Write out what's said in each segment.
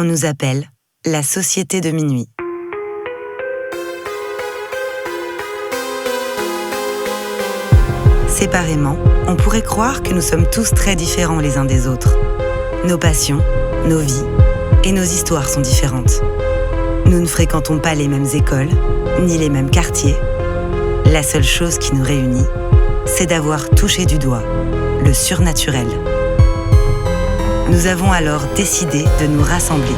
on nous appelle la Société de minuit. Séparément, on pourrait croire que nous sommes tous très différents les uns des autres. Nos passions, nos vies et nos histoires sont différentes. Nous ne fréquentons pas les mêmes écoles, ni les mêmes quartiers. La seule chose qui nous réunit, c'est d'avoir touché du doigt le surnaturel. Nous avons alors décidé de nous rassembler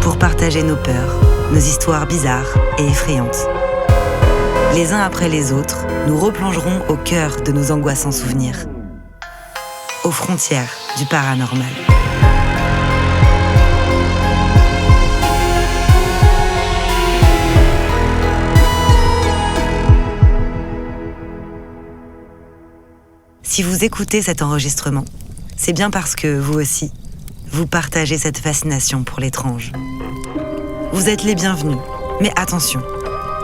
pour partager nos peurs, nos histoires bizarres et effrayantes. Les uns après les autres, nous replongerons au cœur de nos angoissants souvenirs, aux frontières du paranormal. Si vous écoutez cet enregistrement, c'est bien parce que vous aussi, vous partagez cette fascination pour l'étrange. Vous êtes les bienvenus, mais attention,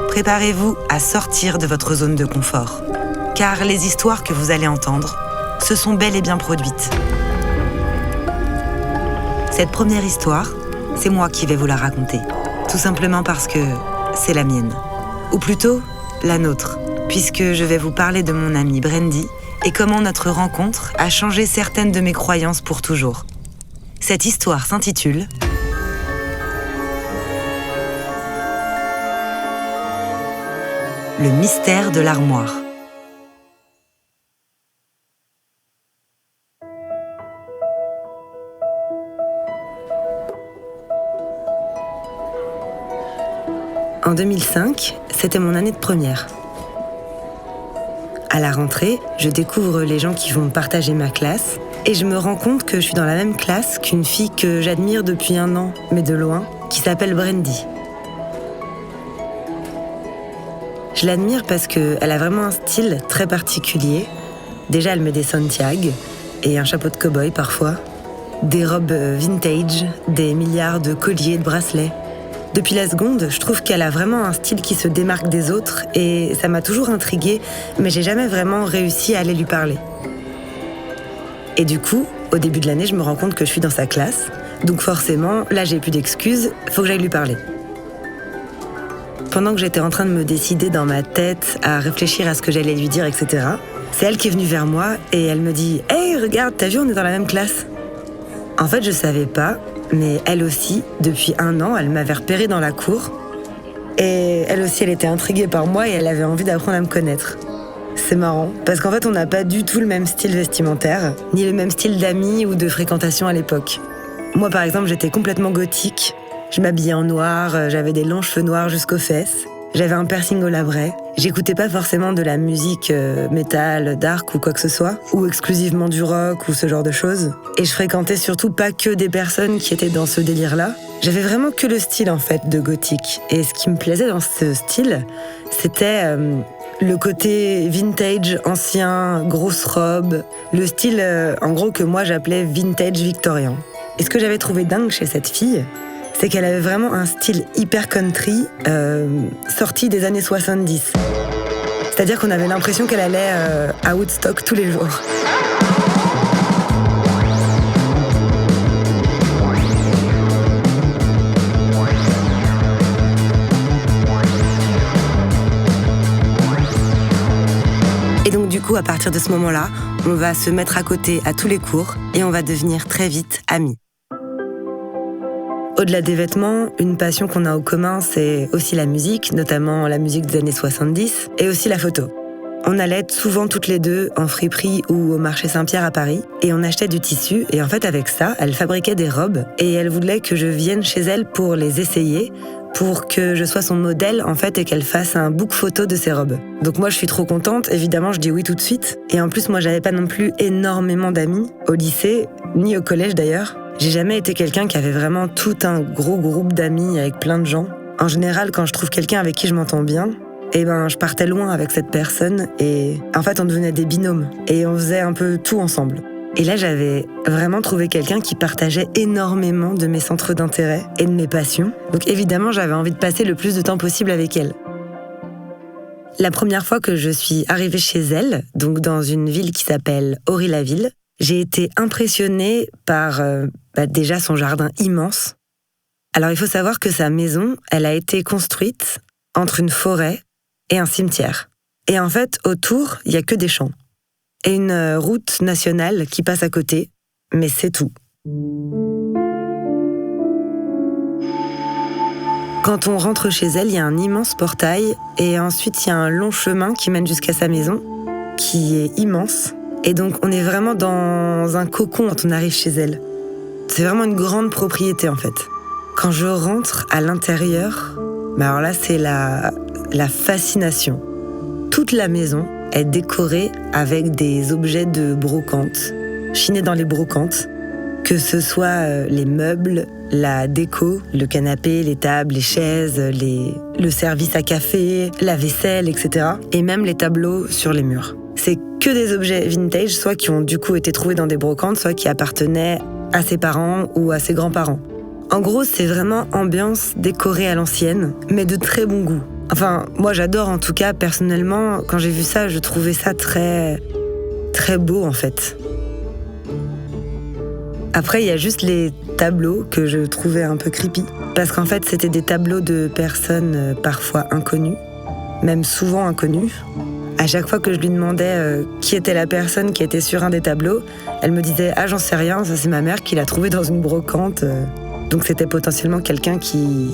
préparez-vous à sortir de votre zone de confort, car les histoires que vous allez entendre se sont bel et bien produites. Cette première histoire, c'est moi qui vais vous la raconter, tout simplement parce que c'est la mienne, ou plutôt la nôtre, puisque je vais vous parler de mon amie Brandy et comment notre rencontre a changé certaines de mes croyances pour toujours. Cette histoire s'intitule Le mystère de l'armoire. En 2005, c'était mon année de première. À la rentrée, je découvre les gens qui vont partager ma classe et je me rends compte que je suis dans la même classe qu'une fille que j'admire depuis 1 an, mais de loin, qui s'appelle Brandy. Je l'admire parce qu'elle a vraiment un style très particulier. Déjà, elle met des Santiago et un chapeau de cow-boy parfois, des robes vintage, des milliards de colliers et de bracelets. Depuis la seconde, je trouve qu'elle a vraiment un style qui se démarque des autres et ça m'a toujours intriguée, mais j'ai jamais vraiment réussi à aller lui parler. Et du coup, au début de l'année, je me rends compte que je suis dans sa classe, donc forcément, là j'ai plus d'excuses, faut que j'aille lui parler. Pendant que j'étais en train de me décider dans ma tête à réfléchir à ce que j'allais lui dire, etc., c'est elle qui est venue vers moi et elle me dit « Hey, regarde, t'as vu, on est dans la même classe ?» En fait, je savais pas, mais elle aussi, depuis 1 an, elle m'avait repérée dans la cour. Et elle aussi, elle était intriguée par moi et elle avait envie d'apprendre à me connaître. C'est marrant, parce qu'en fait, on n'a pas du tout le même style vestimentaire, ni le même style d'amis ou de fréquentation à l'époque. Moi, par exemple, j'étais complètement gothique. Je m'habillais en noir, j'avais des longs cheveux noirs jusqu'aux fesses. J'avais un piercing au labret. J'écoutais pas forcément de la musique métal, dark ou quoi que ce soit, ou exclusivement du rock ou ce genre de choses. Et je fréquentais surtout pas que des personnes qui étaient dans ce délire-là. J'avais vraiment que le style en fait de gothique. Et ce qui me plaisait dans ce style, c'était le côté vintage, ancien, grosse robe, le style en gros que moi j'appelais vintage victorien. Et ce que j'avais trouvé dingue chez cette fille, c'est qu'elle avait vraiment un style hyper country sorti des années 70. C'est-à-dire qu'on avait l'impression qu'elle allait à Woodstock tous les jours. Et donc du coup, à partir de ce moment-là, on va se mettre à côté à tous les cours et on va devenir très vite amis. Au-delà des vêtements, une passion qu'on a en commun, c'est aussi la musique, notamment la musique des années 70, et aussi la photo. On allait souvent toutes les deux en friperie ou au marché Saint-Pierre à Paris, et on achetait du tissu, et en fait avec ça, elle fabriquait des robes, et elle voulait que je vienne chez elle pour les essayer, pour que je sois son modèle en fait, et qu'elle fasse un book photo de ses robes. Donc moi je suis trop contente, évidemment je dis oui tout de suite, et en plus moi j'avais pas non plus énormément d'amis, au lycée, ni au collège d'ailleurs. J'ai jamais été quelqu'un qui avait vraiment tout un gros groupe d'amis avec plein de gens. En général, quand je trouve quelqu'un avec qui je m'entends bien, je partais loin avec cette personne et en fait, on devenait des binômes et on faisait un peu tout ensemble. Et là, j'avais vraiment trouvé quelqu'un qui partageait énormément de mes centres d'intérêt et de mes passions. Donc évidemment, j'avais envie de passer le plus de temps possible avec elle. La première fois que je suis arrivée chez elle, donc dans une ville qui s'appelle Ory-la-Ville, j'ai été impressionnée par déjà son jardin immense. Alors il faut savoir que sa maison, elle a été construite entre une forêt et un cimetière. Et en fait, autour, il n'y a que des champs. Et une route nationale qui passe à côté, mais c'est tout. Quand on rentre chez elle, il y a un immense portail et ensuite il y a un long chemin qui mène jusqu'à sa maison, qui est immense. Et donc on est vraiment dans un cocon quand on arrive chez elle. C'est vraiment une grande propriété en fait. Quand je rentre à l'intérieur, alors là c'est la fascination. Toute la maison est décorée avec des objets de brocante, chinés dans les brocantes, que ce soit les meubles, la déco, le canapé, les tables, les chaises, le service à café, la vaisselle, etc. Et même les tableaux sur les murs. C'est que des objets vintage, soit qui ont du coup été trouvés dans des brocantes, soit qui appartenaient à ses parents ou à ses grands-parents. En gros, c'est vraiment ambiance décorée à l'ancienne, mais de très bon goût. Enfin, moi j'adore en tout cas, personnellement, quand j'ai vu ça, je trouvais ça très, très beau en fait. Après, il y a juste les tableaux que je trouvais un peu creepy. Parce qu'en fait, c'était des tableaux de personnes parfois inconnues, même souvent inconnues. À chaque fois que je lui demandais qui était la personne qui était sur un des tableaux, elle me disait « Ah, j'en sais rien, ça c'est ma mère qui l'a trouvé dans une brocante. » Donc c'était potentiellement quelqu'un qui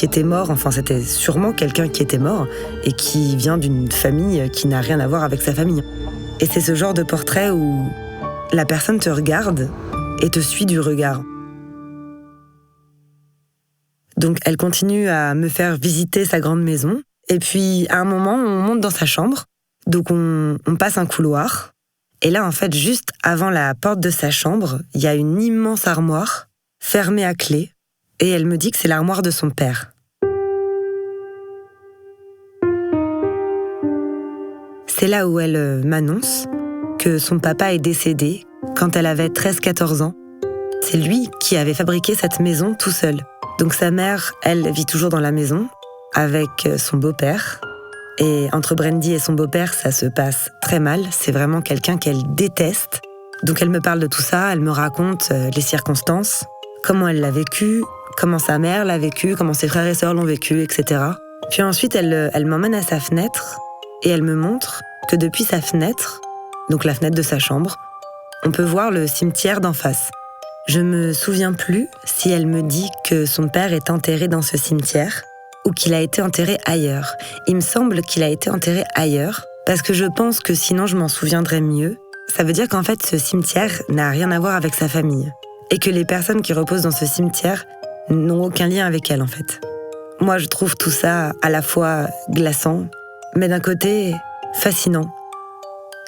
était mort, enfin c'était sûrement quelqu'un qui était mort et qui vient d'une famille qui n'a rien à voir avec sa famille. Et c'est ce genre de portrait où la personne te regarde et te suit du regard. Donc elle continue à me faire visiter sa grande maison. Et puis à un moment, on monte dans sa chambre. Donc on passe un couloir. Et là, en fait, juste avant la porte de sa chambre, il y a une immense armoire fermée à clé. Et elle me dit que c'est l'armoire de son père. C'est là où elle m'annonce que son papa est décédé quand elle avait 13-14 ans. C'est lui qui avait fabriqué cette maison tout seul. Donc sa mère, elle vit toujours dans la maison avec son beau-père. Et entre Brandy et son beau-père, ça se passe très mal. C'est vraiment quelqu'un qu'elle déteste. Donc elle me parle de tout ça, elle me raconte les circonstances, comment elle l'a vécu, comment sa mère l'a vécu, comment ses frères et sœurs l'ont vécu, etc. Puis ensuite, elle m'emmène à sa fenêtre et elle me montre que depuis sa fenêtre, donc la fenêtre de sa chambre, on peut voir le cimetière d'en face. Je me souviens plus si elle me dit que son père est enterré dans ce cimetière ou qu'il a été enterré ailleurs. Il me semble qu'il a été enterré ailleurs parce que je pense que sinon je m'en souviendrais mieux. Ça veut dire qu'en fait ce cimetière n'a rien à voir avec sa famille et que les personnes qui reposent dans ce cimetière n'ont aucun lien avec elle en fait. Moi je trouve tout ça à la fois glaçant, mais d'un côté fascinant.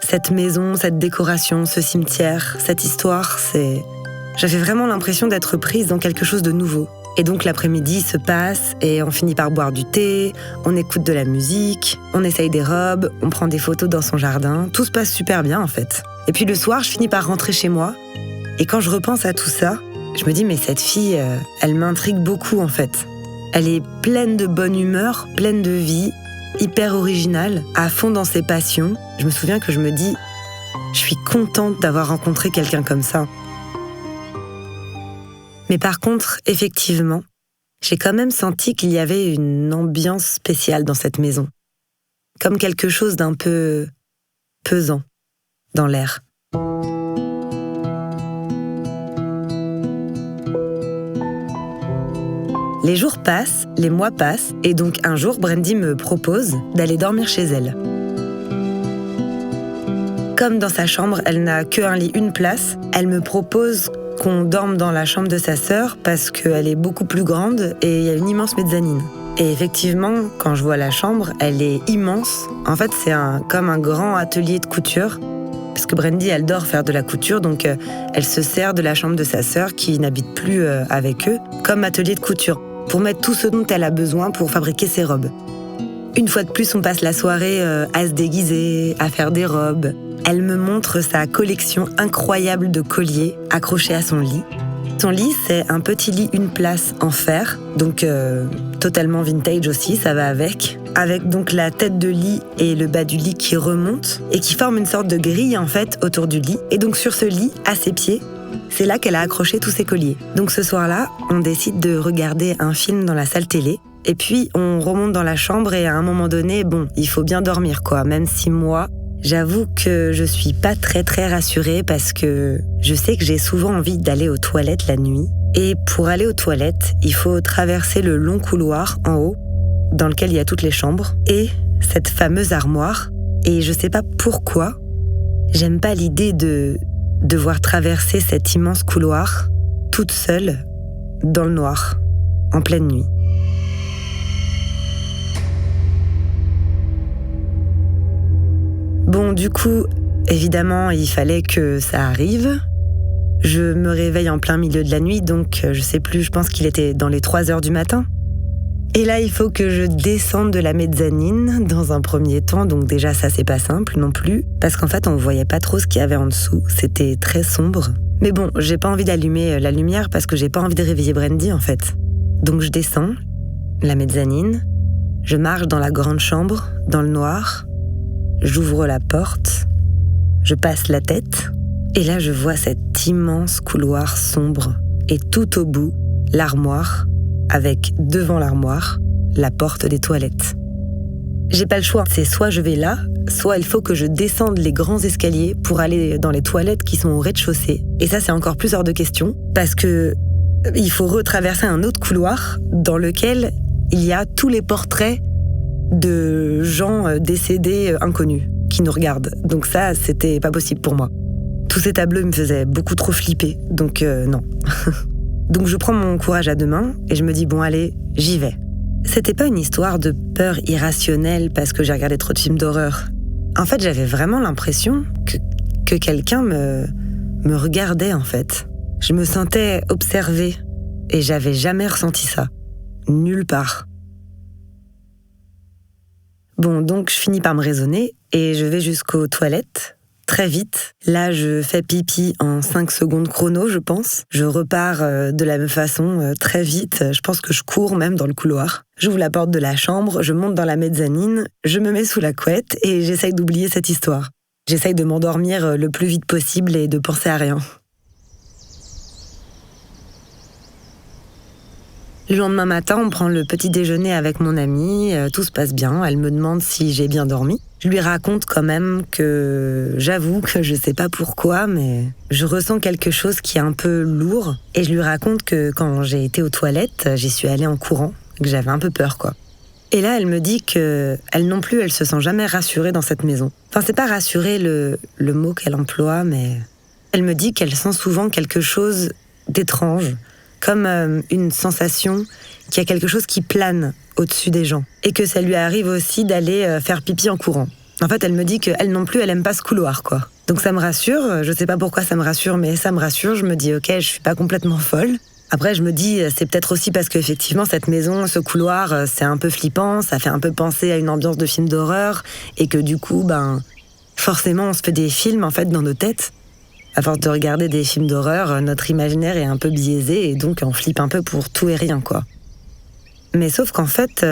Cette maison, cette décoration, ce cimetière, cette histoire, j'avais vraiment l'impression d'être prise dans quelque chose de nouveau. Et donc l'après-midi se passe et on finit par boire du thé, on écoute de la musique, on essaye des robes, on prend des photos dans son jardin. Tout se passe super bien en fait. Et puis le soir, je finis par rentrer chez moi. Et quand je repense à tout ça, je me dis mais cette fille, elle m'intrigue beaucoup en fait. Elle est pleine de bonne humeur, pleine de vie, hyper originale, à fond dans ses passions. Je me souviens que je me dis, je suis contente d'avoir rencontré quelqu'un comme ça. Mais par contre, effectivement, j'ai quand même senti qu'il y avait une ambiance spéciale dans cette maison. Comme quelque chose d'un peu pesant dans l'air. Les jours passent, les mois passent, et donc un jour, Brandy me propose d'aller dormir chez elle. Comme dans sa chambre, elle n'a qu'un lit, une place, elle me propose qu'on dorme dans la chambre de sa sœur parce qu'elle est beaucoup plus grande et il y a une immense mezzanine. Et effectivement, quand je vois la chambre, elle est immense. En fait, c'est comme un grand atelier de couture. Parce que Brandy, elle adore faire de la couture, donc elle se sert de la chambre de sa sœur qui n'habite plus avec eux comme atelier de couture pour mettre tout ce dont elle a besoin pour fabriquer ses robes. Une fois de plus, on passe la soirée à se déguiser, à faire des robes. Elle me montre sa collection incroyable de colliers accrochés à son lit. Son lit, c'est un petit lit une place en fer, donc totalement vintage aussi, ça va avec donc la tête de lit et le bas du lit qui remontent et qui forment une sorte de grille en fait autour du lit. Et donc sur ce lit, à ses pieds, C'est là qu'elle a accroché tous ses colliers. Donc ce soir-là, on décide de regarder un film dans la salle télé. Et puis, on remonte dans la chambre et à un moment donné, il faut bien dormir, quoi. Même si moi, j'avoue que je suis pas très rassurée parce que je sais que j'ai souvent envie d'aller aux toilettes la nuit. Et pour aller aux toilettes, il faut traverser le long couloir en haut, dans lequel il y a toutes les chambres, et cette fameuse armoire. Et je sais pas pourquoi, j'aime pas l'idée de devoir traverser cet immense couloir toute seule, dans le noir, en pleine nuit. Du coup, évidemment, il fallait que ça arrive. Je me réveille en plein milieu de la nuit, donc je sais plus, je pense qu'il était dans les 3h du matin. Et là, il faut que je descende de la mezzanine dans un premier temps, donc déjà ça c'est pas simple non plus, parce qu'en fait on voyait pas trop ce qu'il y avait en dessous, c'était très sombre. Mais j'ai pas envie d'allumer la lumière parce que j'ai pas envie de réveiller Brandy en fait. Donc je descends, la mezzanine, je marche dans la grande chambre, dans le noir, j'ouvre la porte, je passe la tête, et là je vois cet immense couloir sombre, et tout au bout, l'armoire, avec devant l'armoire, la porte des toilettes. J'ai pas le choix, c'est soit je vais là, soit il faut que je descende les grands escaliers pour aller dans les toilettes qui sont au rez-de-chaussée. Et ça c'est encore plus hors de question, parce que il faut retraverser un autre couloir dans lequel il y a tous les portraits de gens décédés inconnus qui nous regardent. Donc ça, c'était pas possible pour moi. Tous ces tableaux me faisaient beaucoup trop flipper, donc non. Donc je prends mon courage à deux mains et je me dis allez, j'y vais. C'était pas une histoire de peur irrationnelle parce que j'ai regardé trop de films d'horreur. En fait, j'avais vraiment l'impression que quelqu'un me regardait en fait. Je me sentais observée et j'avais jamais ressenti ça. Nulle part. Donc je finis par me raisonner et je vais jusqu'aux toilettes. Très vite. Là, je fais pipi en 5 secondes chrono, je pense. Je repars de la même façon, très vite. Je pense que je cours même dans le couloir. J'ouvre la porte de la chambre, je monte dans la mezzanine, je me mets sous la couette et j'essaye d'oublier cette histoire. J'essaye de m'endormir le plus vite possible et de penser à rien. Le lendemain matin, on prend le petit déjeuner avec mon amie, tout se passe bien, elle me demande si j'ai bien dormi. Je lui raconte quand même que j'avoue que je sais pas pourquoi, mais je ressens quelque chose qui est un peu lourd. Et je lui raconte que quand j'ai été aux toilettes, j'y suis allée en courant, que j'avais un peu peur, quoi. Et là, elle me dit que elle non plus, elle se sent jamais rassurée dans cette maison. Enfin, c'est pas rassurée le mot qu'elle emploie, mais elle me dit qu'elle sent souvent quelque chose d'étrange, comme une sensation qu'il y a quelque chose qui plane au-dessus des gens. Et que ça lui arrive aussi d'aller faire pipi en courant. En fait, elle me dit qu'elle non plus, elle aime pas ce couloir, quoi. Donc ça me rassure, je sais pas pourquoi ça me rassure, mais ça me rassure, je me dis ok, je suis pas complètement folle. Après, je me dis, c'est peut-être aussi parce qu'effectivement, cette maison, ce couloir, c'est un peu flippant, ça fait un peu penser à une ambiance de film d'horreur, et que du coup, forcément, on se fait des films, en fait, dans nos têtes. À force de regarder des films d'horreur, notre imaginaire est un peu biaisé et donc on flippe un peu pour tout et rien, quoi. Mais sauf qu'en fait,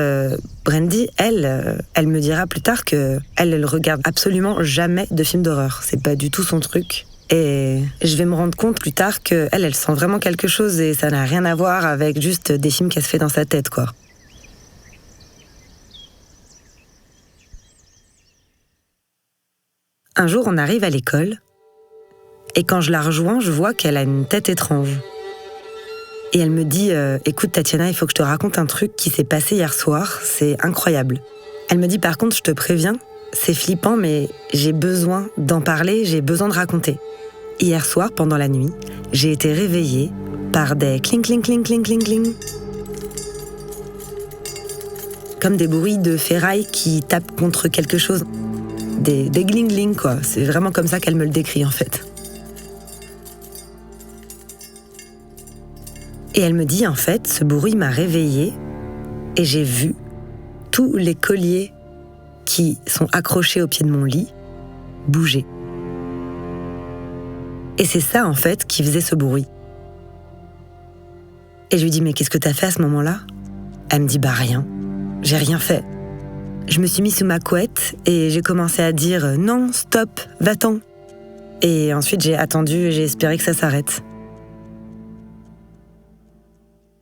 Brandy, elle me dira plus tard qu'elle regarde absolument jamais de films d'horreur. C'est pas du tout son truc. Et je vais me rendre compte plus tard qu'elle sent vraiment quelque chose et ça n'a rien à voir avec juste des films qu'elle se fait dans sa tête, quoi. Un jour, on arrive à l'école. Et quand je la rejoins, je vois qu'elle a une tête étrange. Et elle me dit « Écoute Tatiana, il faut que je te raconte un truc qui s'est passé hier soir, c'est incroyable. » Elle me dit « Par contre, je te préviens, c'est flippant, mais j'ai besoin d'en parler, j'ai besoin de raconter. » Hier soir, pendant la nuit, j'ai été réveillée par des cling cling cling cling cling cling. Comme des bruits de ferraille qui tapent contre quelque chose. Des gling-gling, quoi. C'est vraiment comme ça qu'elle me le décrit, en fait. Et elle me dit, en fait, ce bruit m'a réveillée et j'ai vu tous les colliers qui sont accrochés au pied de mon lit bouger. Et c'est ça, en fait, qui faisait ce bruit. Et je lui dis, mais qu'est-ce que t'as fait à ce moment-là ? Elle me dit, rien, j'ai rien fait. Je me suis mis sous ma couette et j'ai commencé à dire, non, stop, va-t'en. Et ensuite, j'ai attendu et j'ai espéré que ça s'arrête.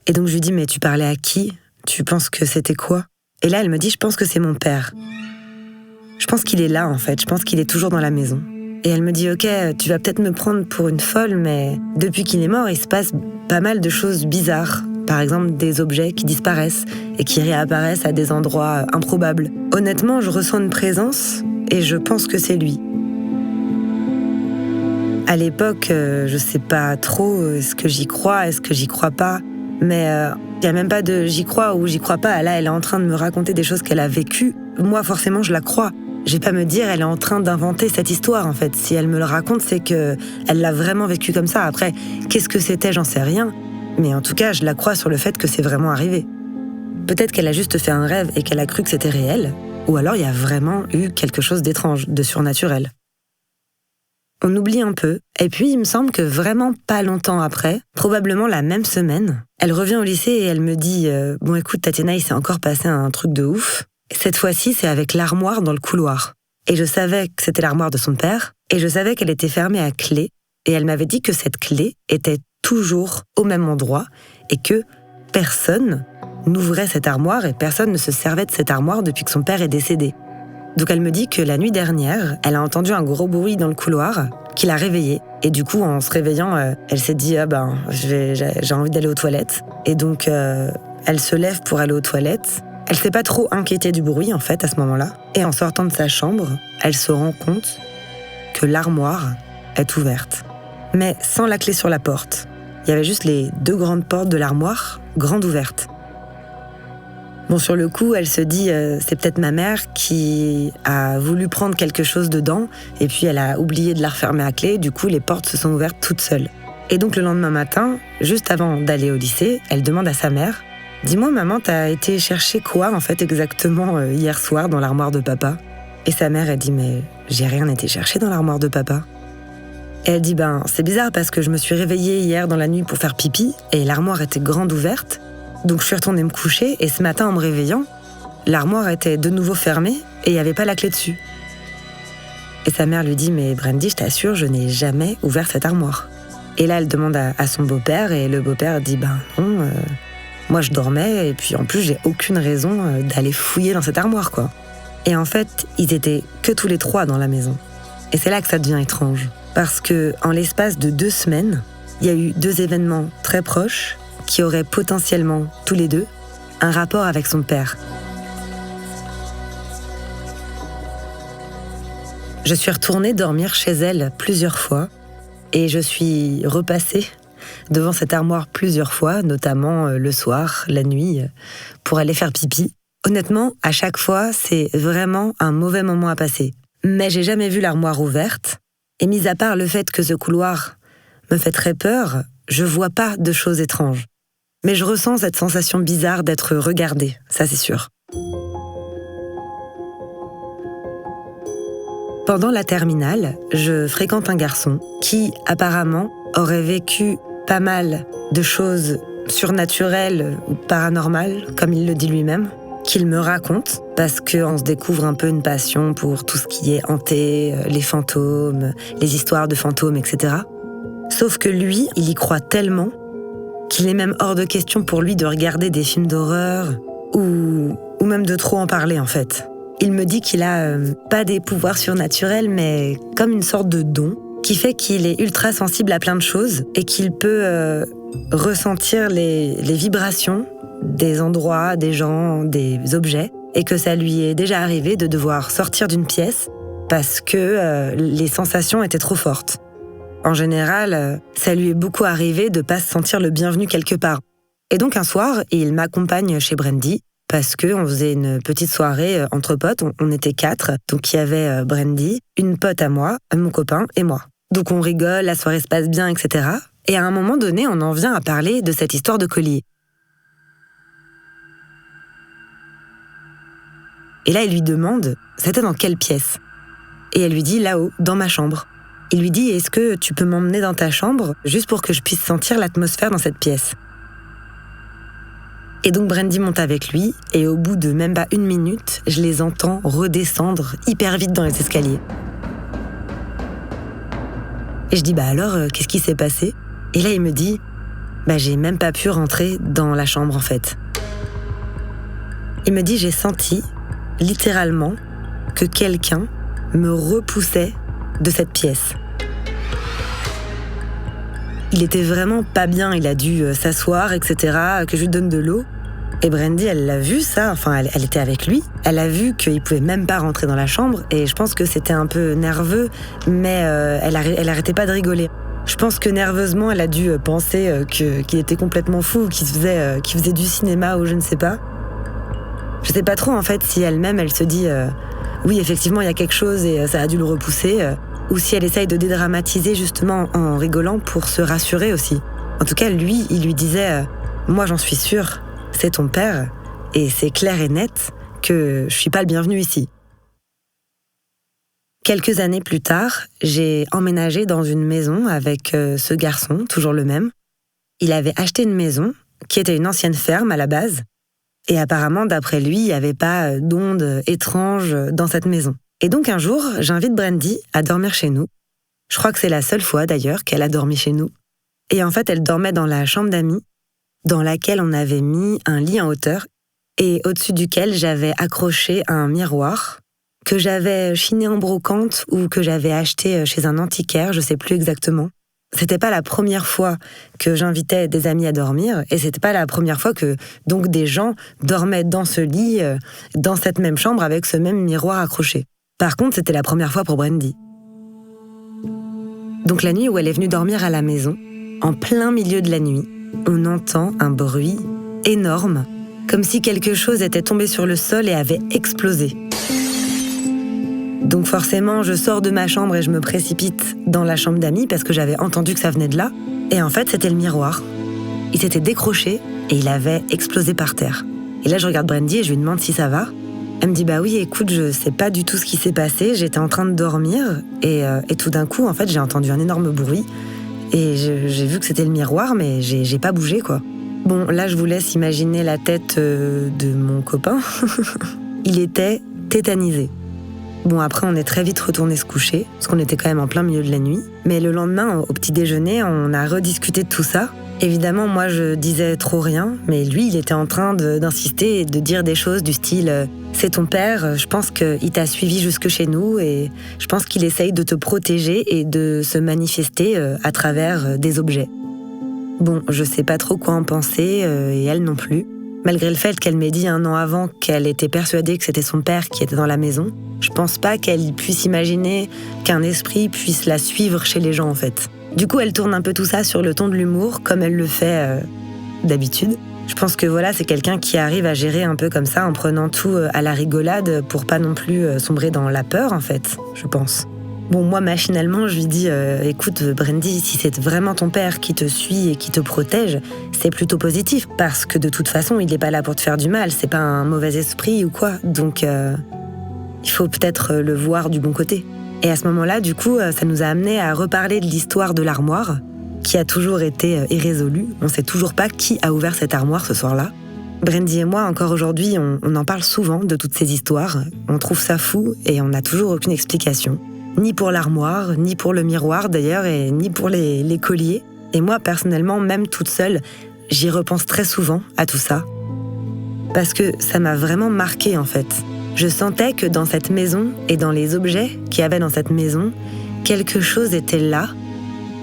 Et donc je lui dis « Mais tu parlais à qui ? Tu penses que c'était quoi ?» Et là, elle me dit « Je pense que c'est mon père. Je pense qu'il est là, en fait. Je pense qu'il est toujours dans la maison. » Et elle me dit « Ok, tu vas peut-être me prendre pour une folle, mais depuis qu'il est mort, il se passe pas mal de choses bizarres. Par exemple, des objets qui disparaissent et qui réapparaissent à des endroits improbables. Honnêtement, je ressens une présence et je pense que c'est lui. » À l'époque, je sais pas trop est-ce que j'y crois, est-ce que j'y crois pas. Mais il y a même pas de j'y crois ou j'y crois pas. Là, elle est en train de me raconter des choses qu'elle a vécues. Moi, forcément, je la crois. Je vais pas me dire elle est en train d'inventer cette histoire, en fait. Si elle me le raconte, c'est que elle l'a vraiment vécu comme ça. Après, qu'est-ce que c'était, j'en sais rien. Mais en tout cas, je la crois sur le fait que c'est vraiment arrivé. Peut-être qu'elle a juste fait un rêve et qu'elle a cru que c'était réel. Ou alors, il y a vraiment eu quelque chose d'étrange, de surnaturel. On oublie un peu, et puis il me semble que vraiment pas longtemps après, probablement la même semaine, elle revient au lycée et elle me dit « Bon écoute Tatiana, il s'est encore passé un truc de ouf. Cette fois-ci, c'est avec l'armoire dans le couloir. » Et je savais que c'était l'armoire de son père, et je savais qu'elle était fermée à clé, et elle m'avait dit que cette clé était toujours au même endroit, et que personne n'ouvrait cette armoire, et personne ne se servait de cette armoire depuis que son père est décédé. Donc elle me dit que la nuit dernière, elle a entendu un gros bruit dans le couloir qui l'a réveillée. Et du coup, en se réveillant, elle s'est dit « Ah ben, j'ai envie d'aller aux toilettes ». Et donc, elle se lève pour aller aux toilettes. Elle s'est pas trop inquiétée du bruit, en fait, à ce moment-là. Et en sortant de sa chambre, elle se rend compte que l'armoire est ouverte. Mais sans la clé sur la porte. Il y avait juste les 2 grandes portes de l'armoire, grandes ouvertes. Bon, sur le coup, elle se dit c'est peut-être ma mère qui a voulu prendre quelque chose dedans et puis elle a oublié de la refermer à clé, du coup les portes se sont ouvertes toutes seules. Et donc le lendemain matin, juste avant d'aller au lycée, elle demande à sa mère « Dis-moi maman, t'as été chercher quoi en fait exactement hier soir dans l'armoire de papa ?» Et sa mère, elle dit « Mais j'ai rien été chercher dans l'armoire de papa. » Et elle dit « Ben c'est bizarre parce que je me suis réveillée hier dans la nuit pour faire pipi et l'armoire était grande ouverte. Donc je suis retournée me coucher et ce matin en me réveillant, l'armoire était de nouveau fermée et il n'y avait pas la clé dessus. » Et sa mère lui dit « Mais Brandy, je t'assure, je n'ai jamais ouvert cette armoire. » Et là, elle demande à son beau-père et le beau-père dit « Ben non, moi je dormais et puis en plus j'ai aucune raison d'aller fouiller dans cette armoire quoi. » Et en fait, ils étaient que tous les 3 dans la maison. Et c'est là que ça devient étrange. Parce que en l'espace de 2 semaines, il y a eu 2 événements très proches qui auraient potentiellement, tous les 2, un rapport avec son père. Je suis retournée dormir chez elle plusieurs fois et je suis repassée devant cette armoire plusieurs fois, notamment le soir, la nuit, pour aller faire pipi. Honnêtement, à chaque fois, c'est vraiment un mauvais moment à passer. Mais j'ai jamais vu l'armoire ouverte et mis à part le fait que ce couloir me fait très peur, je vois pas de choses étranges. Mais je ressens cette sensation bizarre d'être regardée, ça c'est sûr. Pendant la terminale, je fréquente un garçon qui, apparemment, aurait vécu pas mal de choses surnaturelles ou paranormales, comme il le dit lui-même, qu'il me raconte, parce qu'on se découvre un peu une passion pour tout ce qui est hanté, les fantômes, les histoires de fantômes, etc. Sauf que lui, il y croit tellement qu'il est même hors de question pour lui de regarder des films d'horreur ou même de trop en parler en fait. Il me dit qu'il a pas des pouvoirs surnaturels mais comme une sorte de don qui fait qu'il est ultra sensible à plein de choses et qu'il peut ressentir les vibrations des endroits, des gens, des objets et que ça lui est déjà arrivé de devoir sortir d'une pièce parce que les sensations étaient trop fortes. En général, ça lui est beaucoup arrivé de ne pas se sentir le bienvenu quelque part. Et donc un soir, il m'accompagne chez Brandy parce qu'on faisait une petite soirée entre potes, on était 4. Donc il y avait Brandy, une pote à moi, mon copain et moi. Donc on rigole, la soirée se passe bien, etc. Et à un moment donné, on en vient à parler de cette histoire de collier. Et là, il lui demande, c'était dans quelle pièce ? Et elle lui dit, là-haut, dans ma chambre. Il lui dit, est-ce que tu peux m'emmener dans ta chambre, juste pour que je puisse sentir l'atmosphère dans cette pièce ? Et donc Brandy monte avec lui, et au bout de même pas 1 minute, je les entends redescendre hyper vite dans les escaliers. Et je dis, alors, qu'est-ce qui s'est passé ? Et là, il me dit, j'ai même pas pu rentrer dans la chambre en fait. Il me dit, j'ai senti, littéralement, que quelqu'un me repoussait de cette pièce. Il était vraiment pas bien, il a dû s'asseoir, etc., que je lui donne de l'eau. Et Brandy, elle l'a vu ça, elle était avec lui. Elle a vu qu'il pouvait même pas rentrer dans la chambre et je pense que c'était un peu nerveux, mais elle arrêtait pas de rigoler. Je pense que nerveusement, elle a dû penser qu'il était complètement fou, qu'il faisait du cinéma ou je ne sais pas. Je sais pas trop en fait si elle-même, elle se dit oui, effectivement, il y a quelque chose et ça a dû le repousser, ou si elle essaye de dédramatiser justement en rigolant pour se rassurer aussi. En tout cas, lui, il lui disait moi, j'en suis sûre, c'est ton père, et c'est clair et net que je suis pas le bienvenu ici. Quelques années plus tard, j'ai emménagé dans une maison avec ce garçon, toujours le même. Il avait acheté une maison qui était une ancienne ferme à la base, et apparemment, d'après lui, il n'y avait pas d'ondes étranges dans cette maison. Et donc un jour, j'invite Brandy à dormir chez nous. Je crois que c'est la seule fois d'ailleurs qu'elle a dormi chez nous. Et en fait, elle dormait dans la chambre d'amis, dans laquelle on avait mis un lit en hauteur et au-dessus duquel j'avais accroché un miroir que j'avais chiné en brocante ou que j'avais acheté chez un antiquaire, je sais plus exactement. C'était pas la première fois que j'invitais des amis à dormir et c'était pas la première fois que donc des gens dormaient dans ce lit, dans cette même chambre avec ce même miroir accroché. Par contre, c'était la première fois pour Brandy. Donc la nuit où elle est venue dormir à la maison, en plein milieu de la nuit, on entend un bruit énorme, comme si quelque chose était tombé sur le sol et avait explosé. Donc forcément, je sors de ma chambre et je me précipite dans la chambre d'amis parce que j'avais entendu que ça venait de là. Et en fait, c'était le miroir. Il s'était décroché et il avait explosé par terre. Et là, je regarde Brandy et je lui demande si ça va. Elle me dit, bah oui, écoute, je sais pas du tout ce qui s'est passé. J'étais en train de dormir et tout d'un coup, en fait, j'ai entendu un énorme bruit. Et j'ai vu que c'était le miroir, mais j'ai pas bougé, quoi. Bon, là, je vous laisse imaginer la tête de mon copain. Il était tétanisé. Bon, après, on est très vite retourné se coucher, parce qu'on était quand même en plein milieu de la nuit. Mais le lendemain, au petit déjeuner, on a rediscuté de tout ça. Évidemment, moi, je disais trop rien, mais lui, il était en train d'insister et de dire des choses du style « C'est ton père, je pense qu'il t'a suivi jusque chez nous et je pense qu'il essaye de te protéger et de se manifester à travers des objets. » Bon, je sais pas trop quoi en penser, et elle non plus. Malgré le fait qu'elle m'ait dit 1 an avant qu'elle était persuadée que c'était son père qui était dans la maison, je pense pas qu'elle puisse imaginer qu'un esprit puisse la suivre chez les gens en fait. Du coup, elle tourne un peu tout ça sur le ton de l'humour, comme elle le fait d'habitude. Je pense que voilà, c'est quelqu'un qui arrive à gérer un peu comme ça, en prenant tout à la rigolade pour pas non plus sombrer dans la peur en fait, je pense. Bon, moi, machinalement, je lui dis écoute, Brandy, si c'est vraiment ton père qui te suit et qui te protège, c'est plutôt positif, parce que de toute façon, il n'est pas là pour te faire du mal, c'est pas un mauvais esprit ou quoi, donc il faut peut-être le voir du bon côté. Et à ce moment-là, du coup, ça nous a amené à reparler de l'histoire de l'armoire, qui a toujours été irrésolue. On sait toujours pas qui a ouvert cette armoire ce soir-là. Brandy et moi, encore aujourd'hui, on en parle souvent de toutes ces histoires, on trouve ça fou et on n'a toujours aucune explication. Ni pour l'armoire, ni pour le miroir d'ailleurs, et ni pour les colliers. Et moi, personnellement, même toute seule, j'y repense très souvent à tout ça. Parce que ça m'a vraiment marquée en fait. Je sentais que dans cette maison et dans les objets qu'il y avait dans cette maison, quelque chose était là.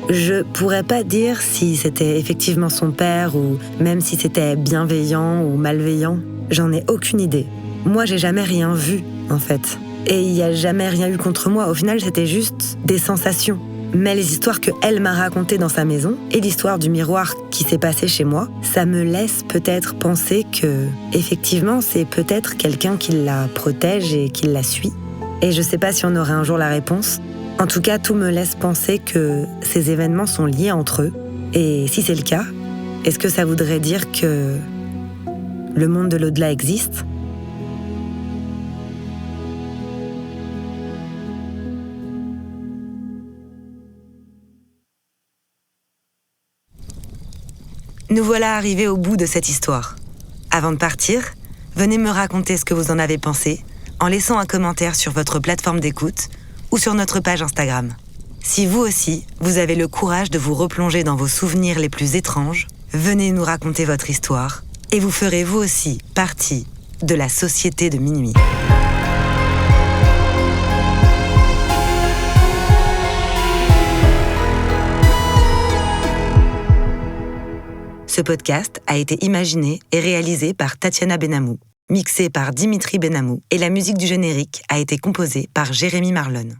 Je pourrais pas dire si c'était effectivement son père ou même si c'était bienveillant ou malveillant. J'en ai aucune idée. Moi, j'ai jamais rien vu en fait. Et il n'y a jamais rien eu contre moi. Au final, c'était juste des sensations. Mais les histoires qu'elle m'a racontées dans sa maison et l'histoire du miroir qui s'est passé chez moi, ça me laisse peut-être penser que, effectivement, c'est peut-être quelqu'un qui la protège et qui la suit. Et je sais pas si on aurait un jour la réponse. En tout cas, tout me laisse penser que ces événements sont liés entre eux. Et si c'est le cas, est-ce que ça voudrait dire que le monde de l'au-delà existe ? Nous voilà arrivés au bout de cette histoire. Avant de partir, venez me raconter ce que vous en avez pensé en laissant un commentaire sur votre plateforme d'écoute ou sur notre page Instagram. Si vous aussi, vous avez le courage de vous replonger dans vos souvenirs les plus étranges, Venez nous raconter votre histoire et vous ferez vous aussi partie de la Société de Minuit. Ce podcast a été imaginé et réalisé par Tatiana Benamou, mixé par Dimitri Benamou et la musique du générique a été composée par Jérémy Marlon.